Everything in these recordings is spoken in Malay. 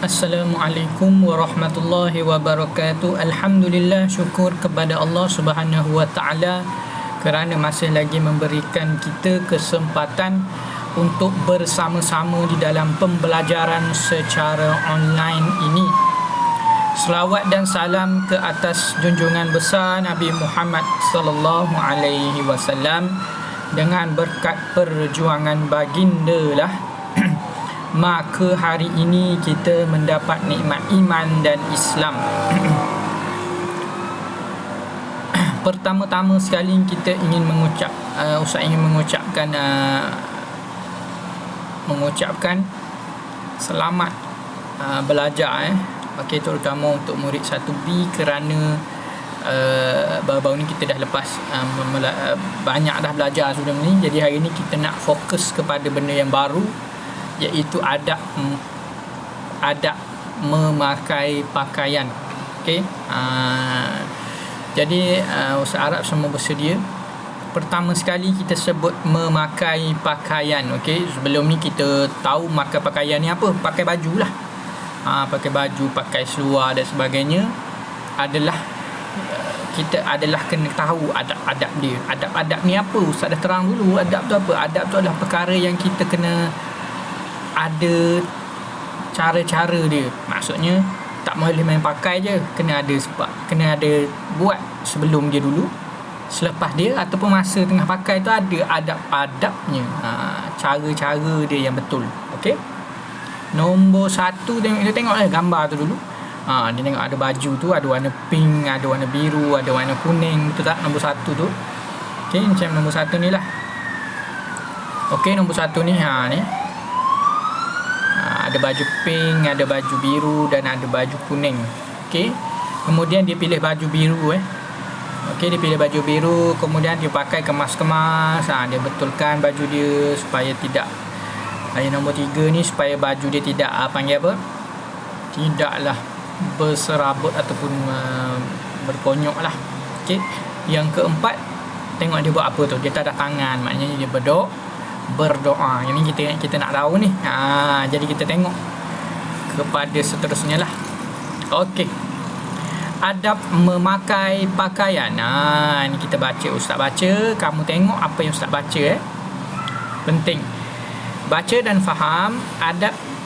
Assalamualaikum warahmatullahi wabarakatuh. Alhamdulillah, syukur kepada Allah Subhanahu wa taala kerana masih lagi memberikan kita kesempatan untuk bersama-sama di dalam pembelajaran secara online ini. Selawat dan salam ke atas junjungan besar Nabi Muhammad sallallahu alaihi wasallam. Dengan berkat perjuangan baginda lah maka hari ini kita mendapat nikmat iman dan Islam. Pertama-tama sekali kita ingin Ustaz ingin mengucapkan selamat belajar okey, terutama untuk murid 1B kerana baru-baru ni kita dah lepas banyak dah belajar sebelum ni. Jadi hari ni kita nak fokus kepada benda yang baru, iaitu adab memakai pakaian. Okey, jadi Ustaz harap semua bersedia. Pertama sekali kita sebut memakai pakaian. Okey, sebelum ni kita tahu memakai pakaian ni apa? Pakai baju lah. Pakai baju, pakai seluar dan sebagainya kita adalah kena tahu adab-adab dia. Adab-adab ni apa? Ustaz dah terang dulu. Adab tu apa? Adab tu adalah perkara yang kita kena ada cara-cara dia. Maksudnya tak boleh main pakai je, kena ada buat sebelum dia dulu, selepas dia, ataupun masa tengah pakai tu ada adab-adabnya, cara-cara dia yang betul. Okey, nombor 1, kita tengoklah gambar tu dulu. Dia tengok ada baju tu, ada warna pink, ada warna biru, ada warna kuning, betul tak? Nombor 1 tu. Okey, macam nombor 1 ni lah. Okey, nombor 1 ni ni ada baju pink, ada baju biru dan ada baju kuning. Okey, kemudian dia pilih baju biru Okey, dia pilih baju biru, kemudian dia pakai kemas-kemas. Dia betulkan baju dia supaya tidak, yang nombor 3 ni, supaya baju dia tidak panggil apa, tidaklah berserabut ataupun berkonyok lah. Okey, yang keempat, tengok dia buat apa tu. Dia tadah tangan, maknanya dia berdoa. Yang ni kita nak tahu ni. Jadi kita tengok kepada seterusnya lah. Okey, adab memakai pakaian. Ni kita baca, Ustaz baca, kamu tengok apa yang Ustaz baca. Penting baca dan faham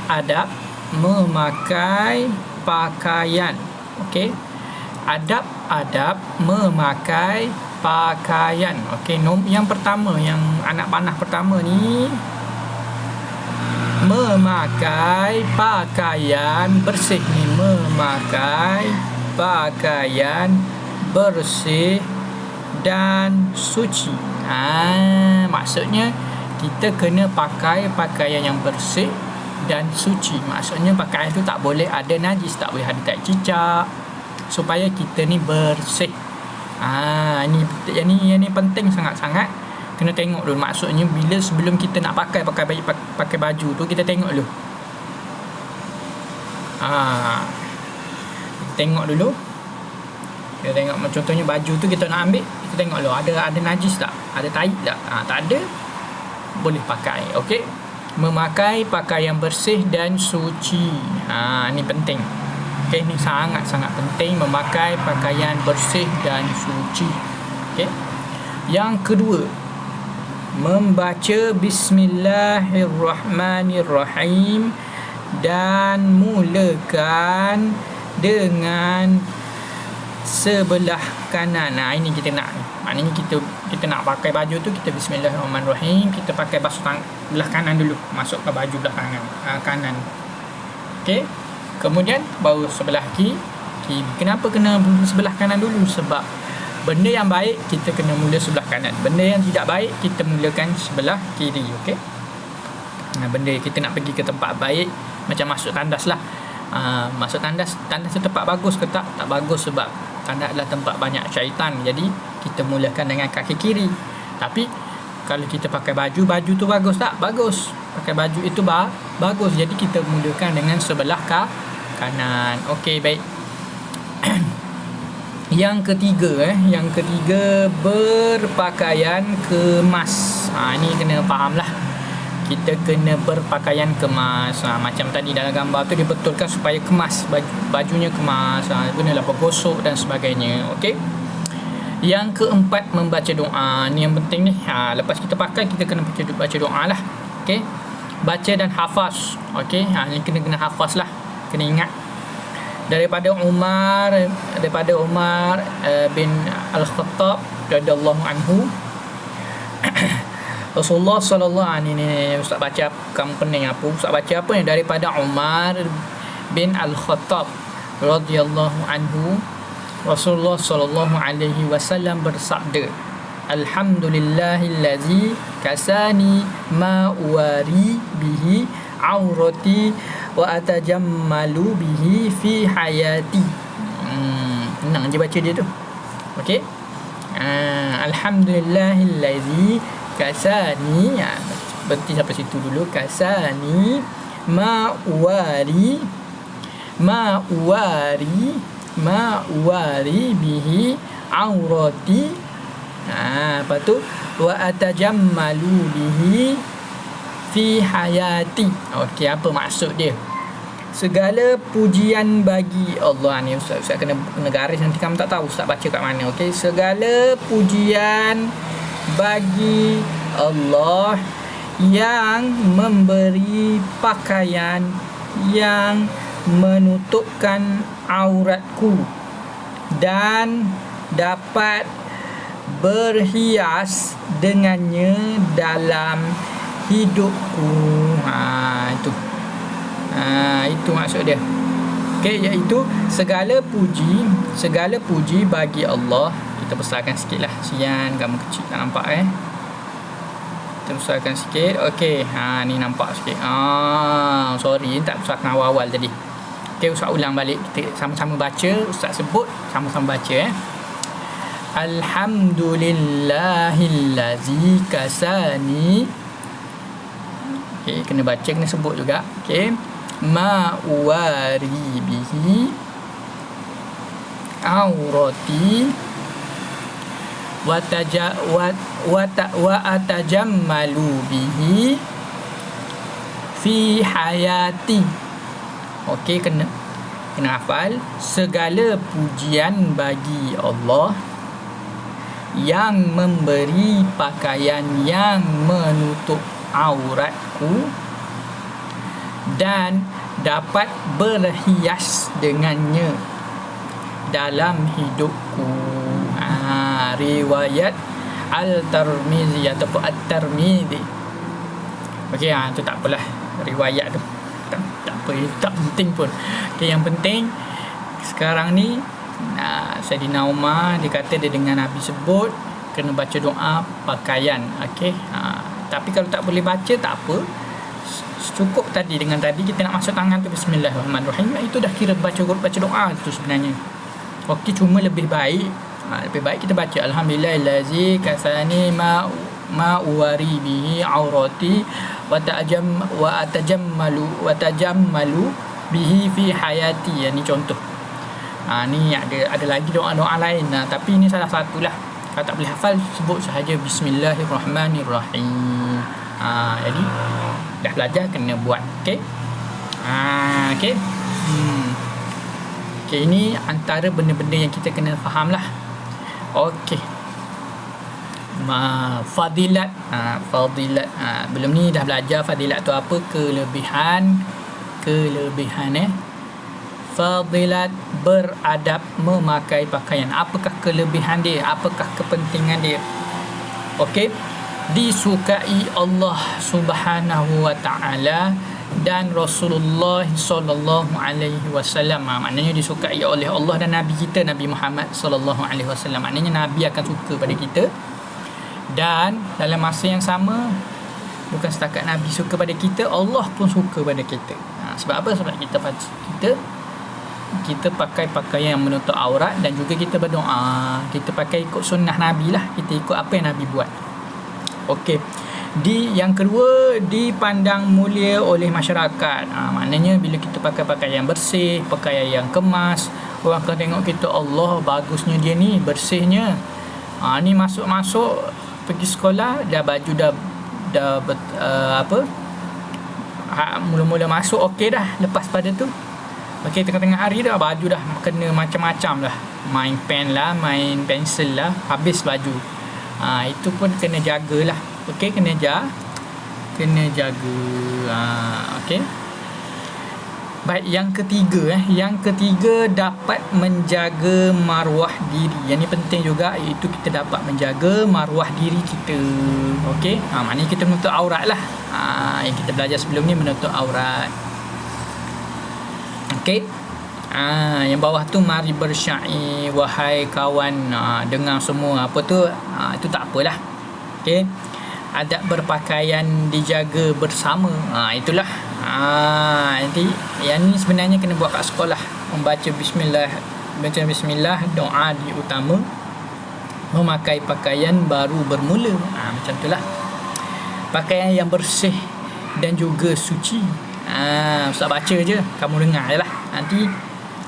adab memakai pakaian. Okey, adab memakai pakaian. Okey, yang pertama, yang anak panah pertama ni, memakai pakaian bersih ni, memakai pakaian bersih dan suci. Maksudnya kita kena pakai pakaian yang bersih dan suci. Maksudnya pakaian tu tak boleh ada najis, tak boleh ada tak cicak, supaya kita ni bersih. Yang ni penting sangat-sangat. Kena tengok dulu. Maksudnya bila sebelum kita nak pakai baju tu, kita tengok dulu. Tengok dulu. Kita tengok, contohnya baju tu kita nak ambil, kita tengok dulu ada najis tak, ada tai tak. Tak ada, boleh pakai. Okey, memakai pakaian bersih dan suci. Ni penting. Okey, ni sangat-sangat penting, memakai pakaian bersih dan suci. Okey. Yang kedua, membaca bismillahirrahmanirrahim dan mulakan dengan sebelah kanan. Ini kita nak. Maknanya kita nak pakai baju tu, kita bismillahirrahmanirrahim, kita pakai basuh belah kanan dulu, masuk ke baju belah kanan. Okey. Kemudian baru sebelah kiri. Kenapa kena sebelah kanan dulu? Sebab benda yang baik kita kena mula sebelah kanan, benda yang tidak baik kita mulakan sebelah kiri. Okey, benda kita nak pergi ke tempat baik, macam masuk tandas lah. Masuk tandas tu tempat bagus ke tak? Tak bagus, sebab tandas adalah tempat banyak syaitan. Jadi kita mulakan dengan kaki kiri. Tapi kalau kita pakai baju tu bagus tak? Bagus. Pakai baju itu bagus. Jadi kita mulakan dengan sebelah kanan. Okey, baik. Yang ketiga berpakaian kemas. Ini kena faham lah. kita kena berpakaian kemas. Macam tadi dalam gambar tu dibetulkan supaya kemas, bajunya kemas, gunalah bergosok dan sebagainya. Okey. Yang keempat, membaca doa. Ni yang penting ni. Lepas kita pakai, kita kena baca doa lah. Okey. Baca dan hafaz. Okey. Ni kena hafaz lah. Kena ingat. Daripada Umar bin Al-Khattab radhiyallahu anhu, Rasulullah sallallahu alaihi wasallam, ustaz baca kamu pening apa? Ustaz baca apa ni? Daripada Umar bin Al-Khattab radhiyallahu anhu, Rasulullah sallallahu alaihi wasallam bersabda, Alhamdulillahillazi kasani ma uwari bihi aurati wa atajammalu bihi fi hayati. Senang je baca dia tu. Okey. Alhamdulillahillazi kasani, berhenti sampai situ dulu. Kasani ma uwari bihi aurati. Lepas tu wa atajammalu bihi fi hayati. Okey, apa maksud dia? Segala pujian bagi Allah. Ni Ustaz kena garis, nanti kamu tak tahu Ustaz baca kat mana. Okey, segala pujian bagi Allah yang memberi pakaian yang menutupkan auratku dan dapat berhias dengannya dalam hidupku. Itu maksud dia. Okey, iaitu segala puji bagi Allah. Kita besarkan sikitlah. Sian kamu kecil tak nampak Kita besarkan sikit. Okey, ni nampak sikit. Sorry tak besarkan awal-awal tadi. Okey, Ustaz ulang balik. Kita sama-sama baca. Ustaz sebut, sama-sama baca Alhamdulillahillazi kasani. Okey, kena baca, kena sebut juga. Okey. Ma uwari bihi aurati wa atajammalu bihi fi hayati. Okey, kena hafal. Segala pujian bagi Allah yang memberi pakaian yang menutup auratku dan dapat berhias dengannya dalam hidupku. Riwayat Al-Tirmizi ataupun At-Tirmizi. Okey, tu tak apalah, riwayat tu tak apa, tak penting pun. Okey, yang penting sekarang ni Sayyidina Umar dia kata dia dengar Nabi sebut kena baca doa pakaian. Okey. Tapi kalau tak boleh baca tak apa, cukup tadi dengan tadi kita nak masuk tangan tu bismillahirrahmanirrahim, itu dah kira baca doa tu sebenarnya. Okey, cuma lebih baik kita baca alhamdulillahillazi kasani ma uwari bihi aurati wa atajammalu bihi fi hayati. Ni contoh. Ni ada lagi doa-doa lain, tapi ini salah satulah. Kalau tak boleh hafal, sebut sahaja bismillahirrahmanirrahim. Jadi dah belajar kena buat. Okey. Okey. Okey, ini antara benda-benda yang kita kena faham lah. Okey. Fadilat. Belum ni dah belajar fadilat tu apa, kelebihan fadilat beradab memakai pakaian. Apakah kelebihan dia? Apakah kepentingan dia? Okey. Disukai Allah Subhanahu wa taala dan Rasulullah sallallahu alaihi wasallam. Maknanya disukai oleh Allah dan Nabi kita Nabi Muhammad sallallahu alaihi wasallam. Maknanya Nabi akan suka pada kita. Dan dalam masa yang sama, bukan setakat Nabi suka pada kita, Allah pun suka pada kita. Sebab apa? Sebab kita pakai pakaian yang menutup aurat dan juga kita berdoa. Kita pakai ikut sunnah Nabi lah. Kita ikut apa yang Nabi buat. Okey. Yang kedua, dipandang mulia oleh masyarakat. Maknanya bila kita pakai pakaian bersih, pakaian yang kemas, orang akan tengok kita, Allah bagusnya dia ni, bersihnya. Ni masuk pergi sekolah dah baju dah dah mula-mula masuk okey dah. Lepas pada tu okey, tengah-tengah hari dah baju dah kena macam-macam dah, main pen lah, main pensel lah, habis baju. Itu pun kena jagalah. Okey, kena jaga. Okey. Baik, yang ketiga dapat menjaga maruah diri. Yang ni penting juga, iaitu kita dapat menjaga maruah diri kita. Okey, maknanya kita menutup aurat lah. Yang kita belajar sebelum ni menutup aurat. Okey. Yang bawah tu, mari bersyair wahai kawan. Dengar semua apa tu, itu tak apalah. Okey. Adab berpakaian dijaga bersama. Itulah. Nanti yang ni sebenarnya kena buat kat sekolah. Membaca bismillah, doa di utama, memakai pakaian baru bermula. Macam itulah. Pakaian yang bersih dan juga suci. Ustaz baca je, kamu dengar je lah. Nanti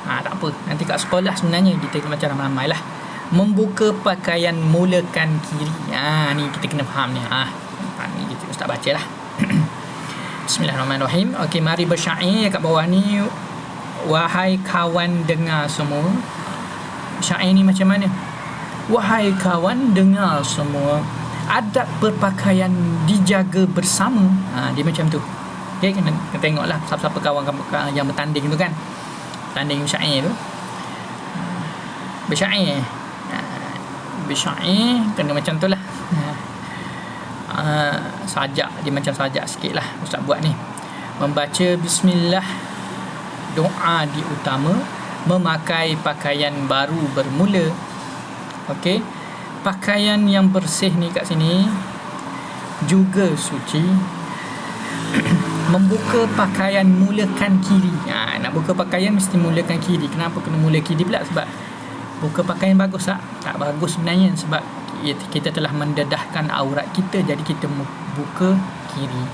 tak apa, nanti kat sekolah sebenarnya kita macam ramai-ramai lah. Membuka pakaian mulakan kiri. Ni kita kena faham ni. Ni kita ustaz baca lah. Bismillahirrahmanirrahim. Okey, mari bersyair kat bawah ni. Wahai kawan dengar semua. Syair ni macam mana? Wahai kawan dengar semua, adab berpakaian dijaga bersama. Dia macam tu. Okey, kena tengoklah siapa-siapa kawan yang bertanding tu kan. Tanding syair tu. Bersyair kena macam tu lah. Sajak, dia macam sajak sikit lah ustaz buat ni. Membaca bismillah, doa di utama, memakai pakaian baru bermula. Okey, pakaian yang bersih ni kat sini juga suci. Membuka pakaian mulakan kiri. Nak buka pakaian mesti mulakan kiri. Kenapa kena mula kiri pula? Sebab buka pakaian bagus tak? Tak bagus sebenarnya, sebab kita telah mendedahkan aurat kita. Jadi kita buka kiri.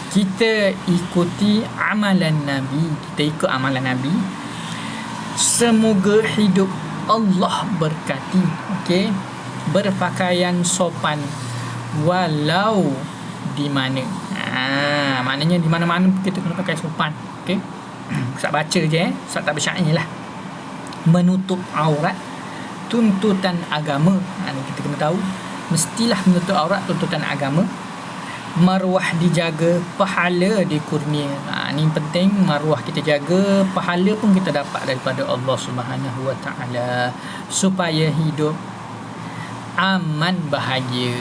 Kita ikuti amalan Nabi. Kita ikut amalan Nabi. Semoga hidup Allah berkati. Okey, berpakaian sopan walau di mana. Maknanya di mana-mana kita kena pakai sopan. Okey, Ustaz baca je Ustaz tak bersyair lah. Menutup aurat tuntutan agama. Ni kita kena tahu, mestilah menutup aurat tuntutan agama. Maruah dijaga, pahala dikurnia. Ni penting, maruah kita jaga, pahala pun kita dapat daripada Allah Subhanahu Wa Taala, supaya hidup aman bahagia.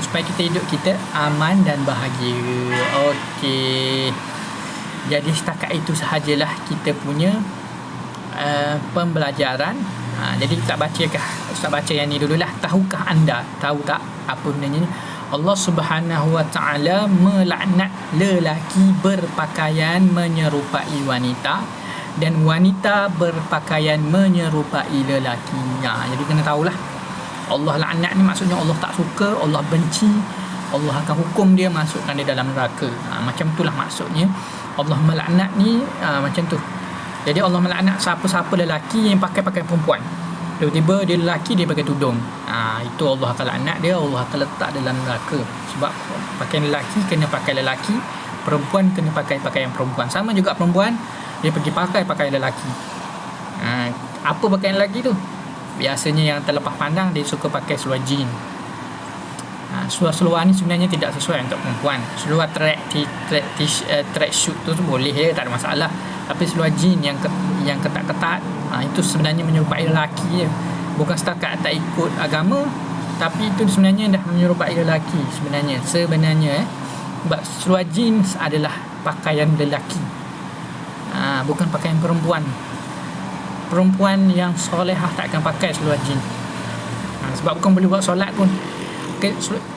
Supaya kita hidup kita aman dan bahagia. Okey, jadi setakat itu sahajalah kita punya pembelajaran. Jadi tak bacakah Ustaz baca yang ni dululah. Tahukah anda, tahu tak apa sebenarnya Allah Subhanahu Wa Taala melaknat lelaki berpakaian menyerupai wanita dan wanita berpakaian menyerupai lelaki. Jadi kena tahulah, Allah laknat ni maksudnya Allah tak suka, Allah benci, Allah akan hukum dia, masukkan dia dalam neraka. Macam itulah maksudnya Allah melaknat ni, macam tu. Jadi Allah melaknat siapa-siapa lelaki yang pakai pakaian perempuan. Tiba-tiba dia lelaki, dia pakai tudung. Itu Allah akan laknat dia, Allah akan letak dalam neraka. Sebab pakaian lelaki kena pakai lelaki, perempuan kena pakai pakaian perempuan. Sama juga perempuan, dia pergi pakai pakaian lelaki. Apa pakaian lelaki tu? Biasanya yang terlepas pandang, dia suka pakai seluar jean. Seluar ni sebenarnya tidak sesuai untuk perempuan. Seluar track shoot tu boleh je, tak ada masalah. Tapi seluar jean yang ketat-ketat, itu sebenarnya menyerupai lelaki je. Bukan setakat tak ikut agama, tapi itu sebenarnya dah menyerupai lelaki sebenarnya. Sebab seluar jeans adalah pakaian lelaki, bukan pakaian perempuan. Perempuan yang solehah tak akan pakai seluar jeans. Sebab bukan boleh buat solat pun.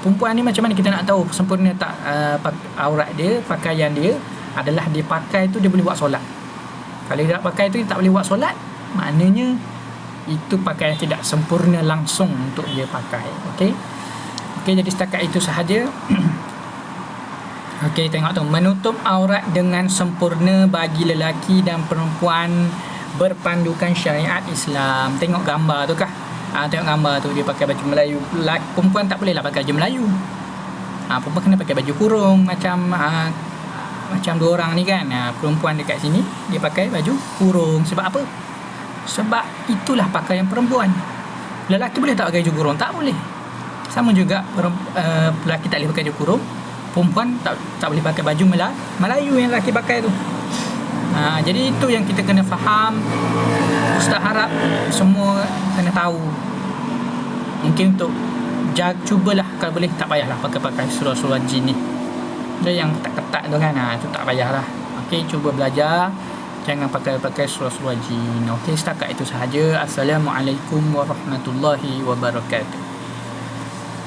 Perempuan ni macam mana kita nak tahu sempurna tak aurat dia, pakaian dia adalah dia pakai tu dia boleh buat solat. Kalau dia tak pakai tu dia tak boleh buat solat, maknanya itu pakaian tidak sempurna langsung untuk dia pakai. Okey, jadi setakat itu sahaja. Okey, tengok tu, menutup aurat dengan sempurna bagi lelaki dan perempuan berpandukan syariat Islam. Tengok gambar tu kah? Tengok gambar tu, dia pakai baju Melayu. Perempuan tak bolehlah pakai baju Melayu. Perempuan kena pakai baju kurung macam dua orang ni kan. Perempuan dekat sini dia pakai baju kurung. Sebab apa? Sebab itulah pakaian perempuan. Lelaki boleh tak pakai baju kurung? Tak boleh. Sama juga lelaki tak boleh pakai baju kurung, perempuan tak boleh pakai baju Melayu yang lelaki pakai tu. Jadi itu yang kita kena faham. Ustaz harap semua kena tahu. Mungkin untuk cubalah, kalau boleh tak payahlah pakai seluar jin ni. Dia yang ketat tu kan, tu tak payahlah. Okey, cuba belajar, jangan pakai seluar jin. Okey, setakat itu sahaja. Assalamualaikum warahmatullahi wabarakatuh.